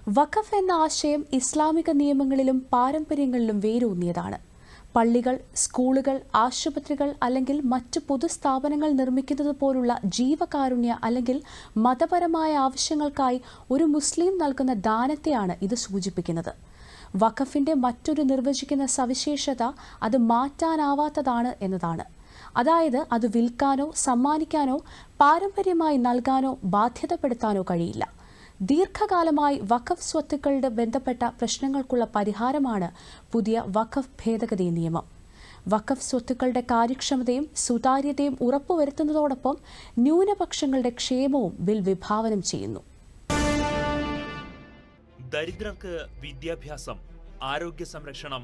വഖഫ് എന്ന ആശയം ഇസ്ലാമിക നിയമങ്ങളിലും പാരമ്പര്യങ്ങളിലും വേരൂന്നിയതാണ്. പള്ളികൾ, സ്കൂളുകൾ, ആശുപത്രികൾ അല്ലെങ്കിൽ മറ്റ് പൊതുസ്ഥാപനങ്ങൾ നിർമ്മിക്കുന്നത് പോലുള്ള ജീവകാരുണ്യ അല്ലെങ്കിൽ മതപരമായ ആവശ്യങ്ങൾക്കായി ഒരു മുസ്ലിം നൽകുന്ന ദാനത്തെയാണ് ഇത് സൂചിപ്പിക്കുന്നത്. വഖഫിന്റെ മറ്റൊരു നിർവചിക്കുന്ന സവിശേഷത അത് മാറ്റാനാവാത്തതാണ് എന്നതാണ്. അതായത് അത് വിൽക്കാനോ സമ്മാനിക്കാനോ പാരമ്പര്യമായി നൽകാനോ ബാധ്യതപ്പെടുത്താനോ കഴിയില്ല. ദീർഘകാലമായി വഖഫ് സ്വത്തുക്കളുടെ ബന്ധപ്പെട്ട പ്രശ്നങ്ങൾക്കുള്ള പരിഹാരമാണ് പുതിയ വഖഫ് ഭേദഗതി നിയമം. വഖഫ് സ്വത്തുക്കളുടെ കാര്യക്ഷമതയും സുതാര്യതയും ഉറപ്പുവരുത്തുന്നതോടൊപ്പം ന്യൂനപക്ഷങ്ങളുടെ ക്ഷേമവും ബിൽ വിഭാവനം ചെയ്യുന്നു. ദരിദ്രർക്ക് വിദ്യാഭ്യാസം, ആരോഗ്യ സംരക്ഷണം,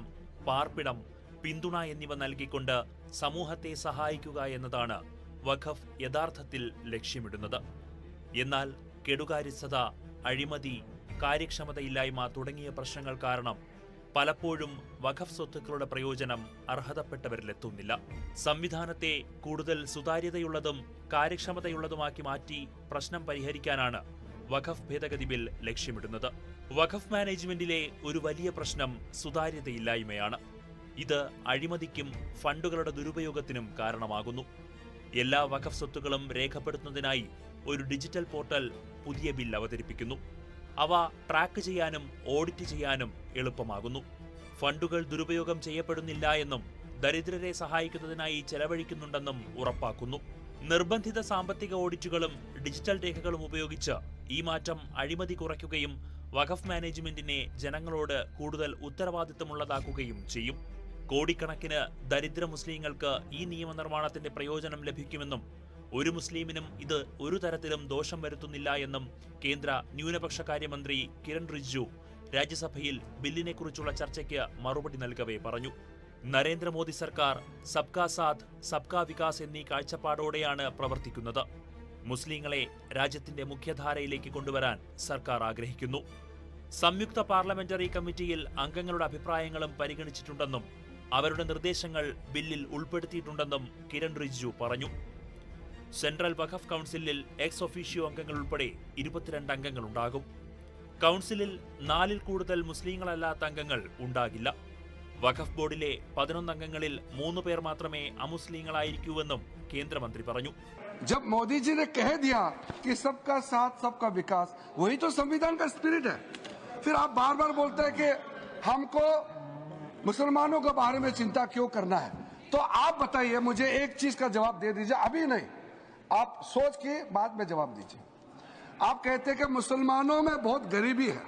പാർപ്പിടം, പിന്തുണ എന്നിവ നൽകിക്കൊണ്ട് സമൂഹത്തെ സഹായിക്കുക എന്നതാണ് വഖഫ് യഥാർത്ഥത്തിൽ ലക്ഷ്യമിടുന്നത്. എന്നാൽ കെടുകാര്യസ്ഥത, അഴിമതി, കാര്യക്ഷമതയില്ലായ്മ തുടങ്ങിയ പ്രശ്നങ്ങൾ കാരണം പലപ്പോഴും വഖഫ് സ്വത്തുക്കളുടെ പ്രയോജനം അർഹതപ്പെട്ടവരിലെത്തുന്നില്ല. സംവിധാനത്തെ കൂടുതൽ സുതാര്യതയുള്ളതും കാര്യക്ഷമതയുള്ളതുമാക്കി മാറ്റി പ്രശ്നം പരിഹരിക്കാനാണ് വഖഫ് ഭേദഗതി ബിൽ ലക്ഷ്യമിടുന്നത്. വഖഫ് മാനേജ്മെന്റിലെ ഒരു വലിയ പ്രശ്നം സുതാര്യതയില്ലായ്മയാണ്. ഇത് അഴിമതിക്കും ഫണ്ടുകളുടെ ദുരുപയോഗത്തിനും കാരണമാകുന്നു. എല്ലാ വഖഫ് സ്വത്തുക്കളും രേഖപ്പെടുത്തുന്നതിനായി ഒരു ഡിജിറ്റൽ പോർട്ടൽ പുതിയ ബിൽ അവതരിപ്പിക്കുന്നു. അവ ട്രാക്ക് ചെയ്യാനും ഓഡിറ്റ് ചെയ്യാനും എളുപ്പമാകുന്നു. ഫണ്ടുകൾ ദുരുപയോഗം ചെയ്യപ്പെടുന്നില്ല എന്നും ദരിദ്രരെ സഹായിക്കുന്നതിനായി ചെലവഴിക്കുന്നുണ്ടെന്നും ഉറപ്പാക്കുന്നു. നിർബന്ധിത സാമ്പത്തിക ഓഡിറ്റുകളും ഡിജിറ്റൽ രേഖകളും ഉപയോഗിച്ച് ഈ മാറ്റം അഴിമതി കുറയ്ക്കുകയും വഖഫ് മാനേജ്മെന്റിനെ ജനങ്ങളോട് കൂടുതൽ ഉത്തരവാദിത്തമുള്ളതാക്കുകയും ചെയ്യും. കോടിക്കണക്കിന് ദരിദ്ര മുസ്ലിങ്ങൾക്ക് ഈ നിയമനിർമ്മാണത്തിന്റെ പ്രയോജനം ലഭിക്കുമെന്നും ഒരു മുസ്ലിമിനും ഇത് ഒരു തരത്തിലും ദോഷം വരുത്തുന്നില്ല എന്നും കേന്ദ്ര ന്യൂനപക്ഷകാര്യമന്ത്രി കിരൺ റിജിജു രാജ്യസഭയിൽ ബില്ലിനെക്കുറിച്ചുള്ള ചർച്ചയ്ക്ക് മറുപടി നൽകവേ പറഞ്ഞു. നരേന്ദ്രമോദി സർക്കാർ സബ്കാ സാഥ് സബ്കാ വികാസ് എന്നീ കാഴ്ചപ്പാടോടെയാണ് പ്രവർത്തിക്കുന്നത്. മുസ്ലിങ്ങളെ രാജ്യത്തിന്റെ മുഖ്യധാരയിലേക്ക് കൊണ്ടുവരാൻ സർക്കാർ ആഗ്രഹിക്കുന്നു. സംയുക്ത പാർലമെന്ററി കമ്മിറ്റിയിൽ അംഗങ്ങളുടെ അഭിപ്രായങ്ങളും പരിഗണിച്ചിട്ടുണ്ടെന്നും അവരുടെ നിർദ്ദേശങ്ങൾ ബില്ലിൽ ഉൾപ്പെടുത്തിയിട്ടുണ്ടെന്നും കിരൺ റിജിജു പറഞ്ഞു. സെൻട്രൽ വഖഫ് കൗൺസിലിൽ എക്സ് ഒഫീഷ്യോ അംഗങ്ങൾ ഉൾപ്പെടെ 22 അംഗങ്ങളുണ്ടാകും. കൗൺസിലിൽ 4-ൽ കൂടുതൽ മുസ്ലിങ്ങളല്ലാത്ത അംഗങ്ങൾ ഉണ്ടാകില്ല. വഖഫ് ബോർഡിലെ 11 അംഗങ്ങളിൽ 3 പേർ മാത്രമേ അമുസ്ലിങ്ങളായിരിക്കൂവെന്നും കേന്ദ്രമന്ത്രി പറഞ്ഞു. जब मोदी जी ने कह दिया कि सबका साथ सबका विकास, वही तो संविधान का स्पिरिट है. फिर आप बार बार बोलते हैं कि हमको मुसलमानों के बारे में चिंता क्यों करना है. तो आप बताइए, मुझे एक चीज का जवाब दे दीजिए, अभी नहीं, आप सोच के बाद में जवाब दीजिए. आप कहते हैं कि मुसलमानों में बहुत गरीबी है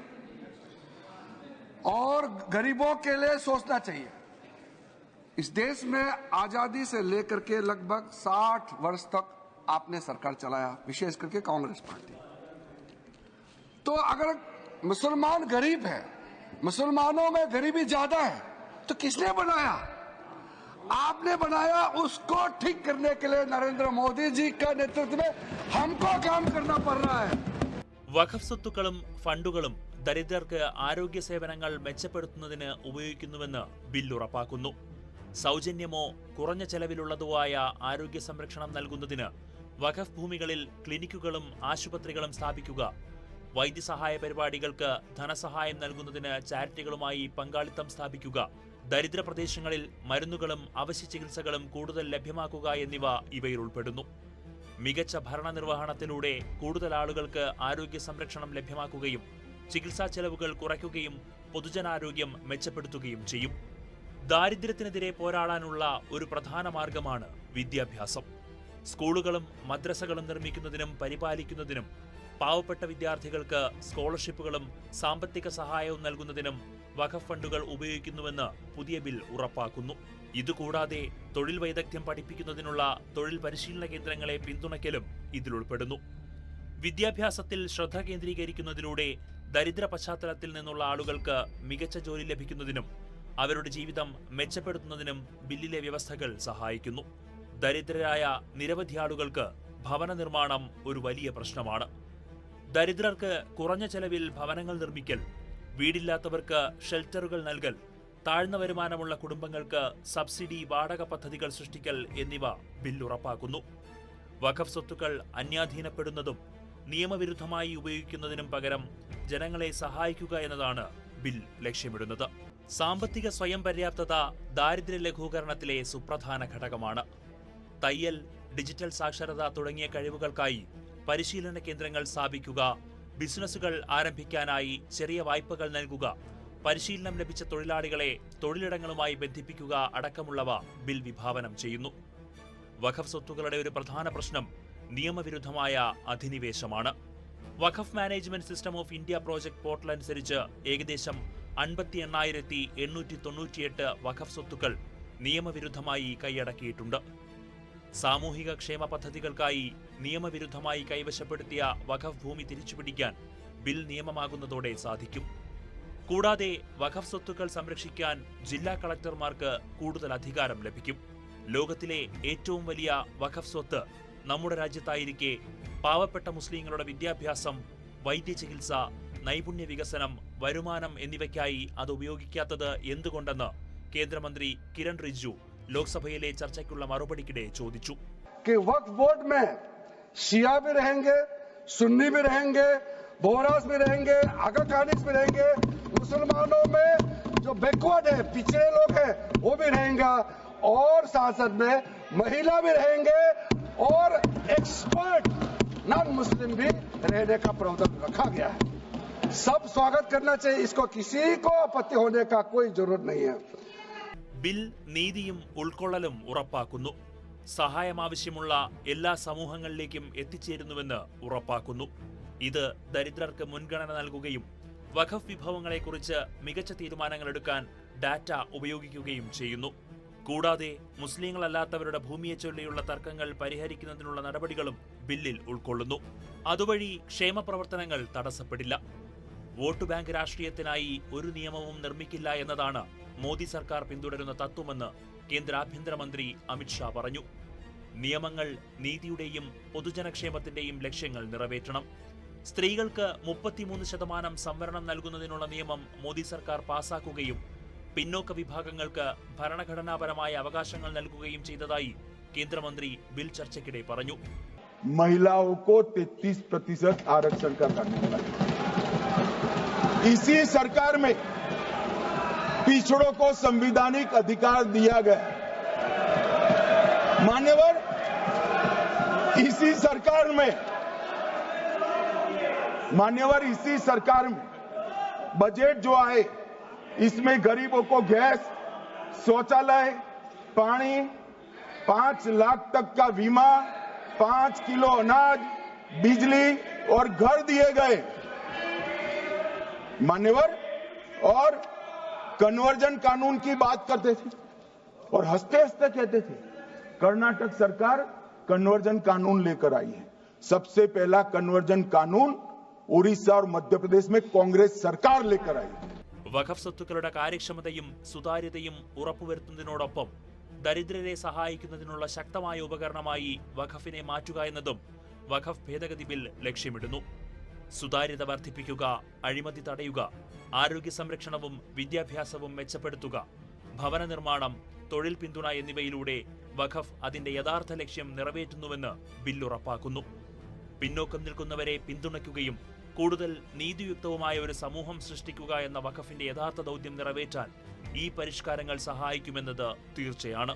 और गरीबों के लिए सोचना चाहिए. इस देश में आजादी से लेकर के लगभग 60 वर्ष तक आपने सरकार चलाया, विशेष करके कांग्रेस पार्टी. तो अगर मुसलमान गरीब है, मुसलमानों में गरीबी ज्यादा है, तो किसने बनाया? आपने बनाया. उसको ठीक करने के लिए नरेंद्र मोदी जी का नेतृत्व में हमको काम करना पड़ रहा है. വഖഫ് സ്വത്തുക്കളും ഫണ്ടുകളും ദരിദ്രർക്ക് ആരോഗ്യ സേവനങ്ങൾ മെച്ചപ്പെടുത്തുന്നതിന് ഉപയോഗിക്കുന്നുവെന്ന് ബിൽ ഉറപ്പാക്കുന്നു. സൗജന്യമോ കുറഞ്ഞ ചെലവിലുള്ളതോ ആയ ആരോഗ്യ സംരക്ഷണം നൽകുന്നതിന് വഖഫ് ഭൂമികളിൽ ക്ലിനിക്കുകളും ആശുപത്രികളും സ്ഥാപിക്കുക, വൈദ്യസഹായ പരിപാടികൾക്ക് ധനസഹായം നൽകുന്നതിന് ചാരിറ്റികളുമായി പങ്കാളിത്തം സ്ഥാപിക്കുക, ദരിദ്ര പ്രദേശങ്ങളിൽ മരുന്നുകളും അവശ്യ ചികിത്സകളും കൂടുതൽ ലഭ്യമാക്കുക എന്നിവ ഇവയിൽ ഉൾപ്പെടുന്നു. മികച്ച ഭരണനിർവഹണത്തിലൂടെ കൂടുതൽ ആളുകൾക്ക് ആരോഗ്യ സംരക്ഷണം ലഭ്യമാക്കുകയും ചികിത്സാ ചെലവുകൾ കുറയ്ക്കുകയും പൊതുജനാരോഗ്യം മെച്ചപ്പെടുത്തുകയും ചെയ്യും. ദാരിദ്ര്യത്തിനെതിരെ പോരാടാനുള്ള ഒരു പ്രധാന മാർഗമാണ് വിദ്യാഭ്യാസം. സ്കൂളുകളും മദ്രസകളും നിർമ്മിക്കുന്നതിനും പരിപാലിക്കുന്നതിനും പാവപ്പെട്ട വിദ്യാർത്ഥികൾക്ക് സ്കോളർഷിപ്പുകളും സാമ്പത്തിക സഹായവും നൽകുന്നതിനും വഖഫ് ഫണ്ടുകൾ ഉപയോഗിക്കുന്നുവെന്ന് പുതിയ ബിൽ ഉറപ്പാക്കുന്നു. ഇതുകൂടാതെ തൊഴിൽ വൈദഗ്ധ്യം പഠിപ്പിക്കുന്നതിനുള്ള തൊഴിൽ പരിശീലന കേന്ദ്രങ്ങളെ പിന്തുണയ്ക്കലും ഇതിലുൾപ്പെടുന്നു. വിദ്യാഭ്യാസത്തിൽ ശ്രദ്ധ കേന്ദ്രീകരിക്കുന്നതിലൂടെ ദരിദ്ര പശ്ചാത്തലത്തിൽ നിന്നുള്ള ആളുകൾക്ക് മികച്ച ജോലി ലഭിക്കുന്നതിനും അവരുടെ ജീവിതം മെച്ചപ്പെടുത്തുന്നതിനും ബില്ലിലെ വ്യവസ്ഥകൾ സഹായിക്കുന്നു. ദരിദ്രരായ നിരവധി ആളുകൾക്ക് ഭവന നിർമ്മാണം ഒരു വലിയ പ്രശ്നമാണ്. ദരിദ്രർക്ക് കുറഞ്ഞ ചെലവിൽ ഭവനങ്ങൾ നിർമ്മിക്കൽ, വീടില്ലാത്തവർക്ക് ഷെൽട്ടറുകൾ നൽകൽ, താഴ്ന്ന വരുമാനമുള്ള കുടുംബങ്ങൾക്ക് സബ്സിഡി വാടക പദ്ധതികൾ സൃഷ്ടിക്കൽ എന്നിവ ബിൽ ഉറപ്പാക്കുന്നു. വഖഫ് സ്വത്തുക്കൾ അന്യാധീനപ്പെടുന്നതും നിയമവിരുദ്ധമായി ഉപയോഗിക്കുന്നതിനും പകരം ജനങ്ങളെ സഹായിക്കുക എന്നതാണ് ബിൽ ലക്ഷ്യമിടുന്നത്. സാമ്പത്തിക സ്വയം പര്യാപ്തത ദാരിദ്ര്യ ലഘൂകരണത്തിലെ സുപ്രധാന ഘടകമാണ്. തയ്യൽ, ഡിജിറ്റൽ സാക്ഷരത തുടങ്ങിയ കഴിവുകൾക്കായി പരിശീലന കേന്ദ്രങ്ങൾ സ്ഥാപിക്കുക, ബിസിനസ്സുകൾ ആരംഭിക്കാനായി ചെറിയ വായ്പകൾ നൽകുക, പരിശീലനം ലഭിച്ച തൊഴിലാളികളെ തൊഴിലിടങ്ങളുമായി ബന്ധിപ്പിക്കുക അടക്കമുള്ളവ ബിൽ വിഭാവനം ചെയ്യുന്നു. വഖഫ് സ്വത്തുക്കളുടെ ഒരു പ്രധാന പ്രശ്നം നിയമവിരുദ്ധമായ അധിനിവേശമാണ്. Waqf management system of India project portal അനുസരിച്ച് ഏകദേശം 58,898 വഖഫ് സ്വത്തുക്കൾ നിയമവിരുദ്ധമായി കൈയടക്കിയിട്ടുണ്ട്. സാമൂഹിക ക്ഷേമ പദ്ധതികൾക്കായി നിയമവിരുദ്ധമായി കൈവശപ്പെടുത്തിയ വഖഫ് ഭൂമി തിരിച്ചുപിടിക്കാൻ ബിൽ നിയമമാകുന്നതോടെ സാധിക്കും. കൂടാതെ വഖഫ് സ്വത്തുക്കൾ സംരക്ഷിക്കാൻ ജില്ലാ കളക്ടർമാർക്ക് കൂടുതൽ അധികാരം ലഭിക്കും. ലോകത്തിലെ ഏറ്റവും വലിയ വഖഫ് സ്വത്ത് നമ്മുടെ രാജ്യത്തായിരിക്കെ പാവപ്പെട്ട മുസ്ലിങ്ങളുടെ വിദ്യാഭ്യാസം, വൈദ്യചികിത്സ, നൈപുണ്യ വികസനം, വരുമാനം എന്നിവയ്ക്കായി അത് ഉപയോഗിക്കാത്തത് എന്തുകൊണ്ടെന്ന് കേന്ദ്രമന്ത്രി കിരൺ റിജിജു ലോക്സഭയിലെ ചർച്ചയ്ക്കുള്ള മറുപടിക്കിടെ ചോദിച്ചു. वक्फ बोर्ड में शिया भी रहेंगे, सुन्नी भी रहेंगे, बोहरास भी रहेंगे, आगा कानिक्स भी रहेंगे, मुसलमानों में जो बैकवर्ड है, पिछड़े लोग हैं, वो भी रहेंगे और संसद में महिला भी रहेंगे और एक्सपर्ट नॉन मुस्लिम भी रहने का प्रावधान रखा गया है. सब स्वागत करना चाहिए, इसको किसी को आपत्ति होने का कोई जरूरत नहीं है. ബിൽ നീതിയും ഉൾക്കൊള്ളലും ഉറപ്പാക്കുന്നു. സഹായം ആവശ്യമുള്ള എല്ലാ സമൂഹങ്ങളിലേക്കും എത്തിച്ചേരുന്നുവെന്ന് ഉറപ്പാക്കുന്നു. ഇത് ദരിദ്രർക്ക് മുൻഗണന നൽകുകയും വഖഫ് വിഭവങ്ങളെക്കുറിച്ച് മികച്ച തീരുമാനങ്ങൾ എടുക്കാൻ ഡാറ്റ ഉപയോഗിക്കുകയും ചെയ്യുന്നു. കൂടാതെ മുസ്ലിങ്ങളല്ലാത്തവരുടെ ഭൂമിയെ ചൊല്ലിയുള്ള തർക്കങ്ങൾ പരിഹരിക്കുന്നതിനുള്ള നടപടികളും ബില്ലിൽ ഉൾക്കൊള്ളുന്നു. അതുവഴി ക്ഷേമ പ്രവർത്തനങ്ങൾ തടസ്സപ്പെടില്ല. വോട്ട് ബാങ്ക് രാഷ്ട്രീയത്തിനായി ഒരു നിയമവും നിർമ്മിക്കില്ല എന്നതാണ് മോദി സർക്കാർ പിന്തുടരുന്ന തത്വമെന്ന് കേന്ദ്ര ആഭ്യന്തരമന്ത്രി അമിത്ഷാ പറഞ്ഞു. നിയമങ്ങൾ നീതിയുടെയും പൊതുജനക്ഷേമത്തിന്റെയും ലക്ഷ്യങ്ങൾ നിറവേറ്റണം. സ്ത്രീകൾക്ക് 33% സംവരണം നൽകുന്നതിനുള്ള നിയമം മോദി സർക്കാർ പാസാക്കുകയും പിന്നോക്ക വിഭാഗങ്ങൾക്ക് ഭരണഘടനാപരമായ അവകാശങ്ങൾ നൽകുകയും ചെയ്തതായി കേന്ദ്രമന്ത്രി ബിൽ ചർച്ചയ്ക്കിടെ പറഞ്ഞു. महिलाओं को 33% आरक्षण का करने वाला इसी सरकार में पिछड़ों को संवैधानिक अधिकार दिया गया. मान्यवर, इसी सरकार में बजट जो आए इसमें गरीबों को गैस, शौचालय, पानी, 5 लाख तक का बीमा, 5 किलो अनाज, बिजली और घर दिए गए. मान्यवर, और कन्वर्जन कानून की बात करते थे और हंसते हंसते कहते थे कर्नाटक सरकार कन्वर्जन कानून लेकर आई है. सबसे पहला कन्वर्जन कानून उड़ीसा और मध्य प्रदेश में कांग्रेस सरकार लेकर आई है. വഖഫ് സ്വത്തുക്കളുടെ കാര്യക്ഷമതയും സുതാര്യതയും ഉറപ്പുവരുത്തുന്നതിനോടൊപ്പം ദരിദ്രരെ സഹായിക്കുന്നതിനുള്ള ശക്തമായ ഉപകരണമായി വഖഫിനെ മാറ്റുക എന്നതും വഖഫ് ഭേദഗതി ബിൽ ലക്ഷ്യമിടുന്നു. സുതാര്യത വർദ്ധിപ്പിക്കുക, അഴിമതി തടയുക, ആരോഗ്യ സംരക്ഷണവും വിദ്യാഭ്യാസവും മെച്ചപ്പെടുത്തുക, ഭവന നിർമ്മാണം, തൊഴിൽ പിന്തുണ എന്നിവയിലൂടെ വഖഫ് അതിന്റെ യഥാർത്ഥ ലക്ഷ്യം നിറവേറ്റുന്നുവെന്ന് ബിൽ ഉറപ്പാക്കുന്നു. പിന്നോക്കം നിൽക്കുന്നവരെ പിന്തുണയ്ക്കുകയും കൂടുതൽ നീതിയുക്തവുമായ ഒരു സമൂഹം സൃഷ്ടിക്കുക എന്ന വഖഫിന്റെ യഥാർത്ഥ ദൗത്യം നിറവേറ്റാൻ ഈ പരിഷ്കാരങ്ങൾ സഹായിക്കുമെന്നത് തീർച്ചയാണ്.